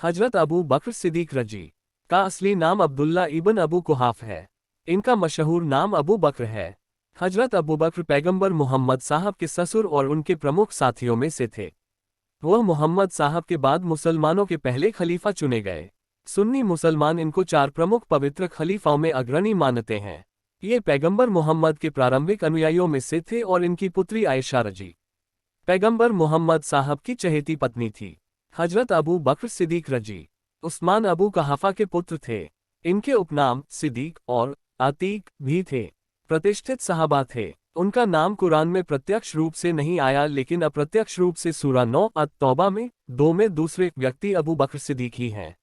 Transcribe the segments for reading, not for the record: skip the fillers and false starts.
हजरत अबू बकर सिद्दीक रजी का असली नाम अब्दुल्ला इब्न अबू कुहाफ है। इनका मशहूर नाम अबू बकर है। हजरत अबू बकर पैगंबर मोहम्मद साहब के ससुर और उनके प्रमुख साथियों में से थे। वह मोहम्मद साहब के बाद मुसलमानों के पहले खलीफा चुने गए। सुन्नी मुसलमान इनको 4 प्रमुख पवित्र खलीफाओं में अग्रणी मानते हैं। ये पैगंबर मोहम्मद के प्रारंभिक अनुयायियों में से थे और इनकी पुत्री आयशा रजी पैगंबर मोहम्मद साहब की चहेती पत्नी थी। हजरत अबू बकर सिद्दीक रजी उस्मान अबू कहाफा के पुत्र थे। इनके उपनाम सिद्दीक और आतीक भी थे। प्रतिष्ठित सहाबा थे। उनका नाम कुरान में प्रत्यक्ष रूप से नहीं आया, लेकिन अप्रत्यक्ष रूप से सूरा 9 अत-तौबा में 2 में दूसरे व्यक्ति अबू बकर सिद्दीक ही हैं।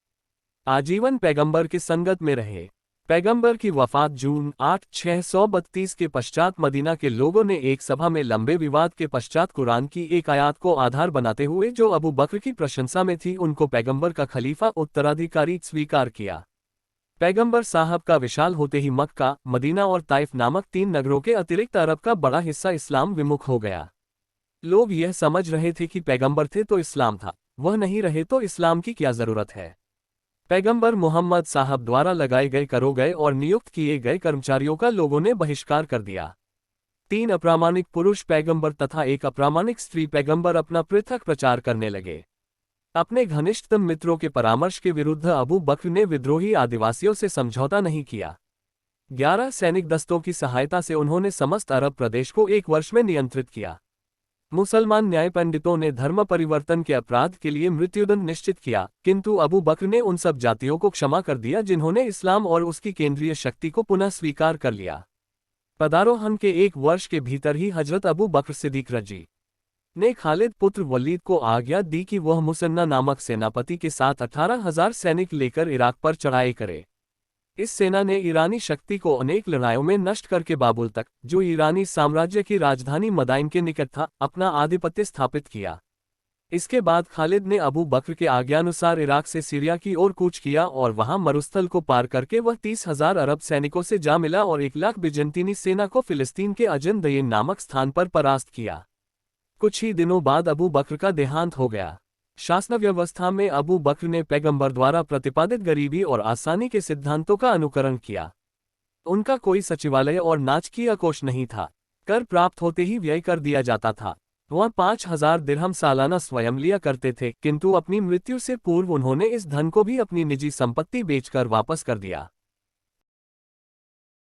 आजीवन पैगंबर की संगत में रहे। पैगंबर की वफात जून 8, 632 के पश्चात मदीना के लोगों ने एक सभा में लंबे विवाद के पश्चात कुरान की एक आयत को आधार बनाते हुए जो अबू बकर की प्रशंसा में थी, उनको पैगंबर का खलीफा उत्तराधिकारी स्वीकार किया। पैगंबर साहब का विशाल होते ही मक्का, मदीना और ताइफ नामक 3 नगरों के अतिरिक्त अरब का बड़ा हिस्सा इस्लाम विमुख हो गया। लोग यह समझ रहे थे कि पैगंबर थे तो इस्लाम था, वह नहीं रहे तो इस्लाम की क्या जरूरत है। पैगंबर मोहम्मद साहब द्वारा लगाए गए करों गए और नियुक्त किए गए कर्मचारियों का लोगों ने बहिष्कार कर दिया। 3 अप्रामाणिक पुरुष पैगंबर तथा 1 अप्रामाणिक स्त्री पैगंबर अपना पृथक प्रचार करने लगे। अपने घनिष्ठतम मित्रों के परामर्श के विरुद्ध अबू बकर ने विद्रोही आदिवासियों से समझौता नहीं किया। 11 सैनिक दस्तों की सहायता से उन्होंने समस्त अरब प्रदेश को 1 वर्ष में नियंत्रित किया। मुसलमान न्याय पंडितों ने धर्म परिवर्तन के अपराध के लिए मृत्युदंड निश्चित किया, किंतु अबू बकर ने उन सब जातियों को क्षमा कर दिया जिन्होंने इस्लाम और उसकी केंद्रीय शक्ति को पुनः स्वीकार कर लिया। पदारोहण के 1 वर्ष के भीतर ही हजरत अबू बकर सिद्दीक रजी ने खालिद पुत्र वलीद को आज्ञा दी कि वह मुसन्ना नामक सेनापति के साथ 18,000 सैनिक लेकर इराक पर चढ़ाई करे। इस सेना ने ईरानी शक्ति को अनेक लड़ाइयों में नष्ट करके बाबुल तक, जो ईरानी साम्राज्य की राजधानी मदाइन के निकट था, अपना आधिपत्य स्थापित किया। इसके बाद खालिद ने अबू बकर के आज्ञानुसार इराक से सीरिया की ओर कूच किया और वहां मरुस्थल को पार करके वह 30,000 अरब सैनिकों से जा मिला और 1 लाख बिजंतीनी सेना को फिलिस्तीन के अजन दयीन नामक स्थान पर परास्त किया। कुछ ही दिनों बाद अबू बकर का देहांत हो गया। शासन व्यवस्था में अबू बकर ने पैगंबर द्वारा प्रतिपादित गरीबी और आसानी के सिद्धांतों का अनुकरण किया। उनका कोई सचिवालय और नाचकीय कोष नहीं था। कर प्राप्त होते ही व्यय कर दिया जाता था। वह 5,000 दिरहम सालाना स्वयं लिया करते थे, किंतु अपनी मृत्यु से पूर्व उन्होंने इस धन को भी अपनी निजी संपत्ति बेचकर वापस कर दिया।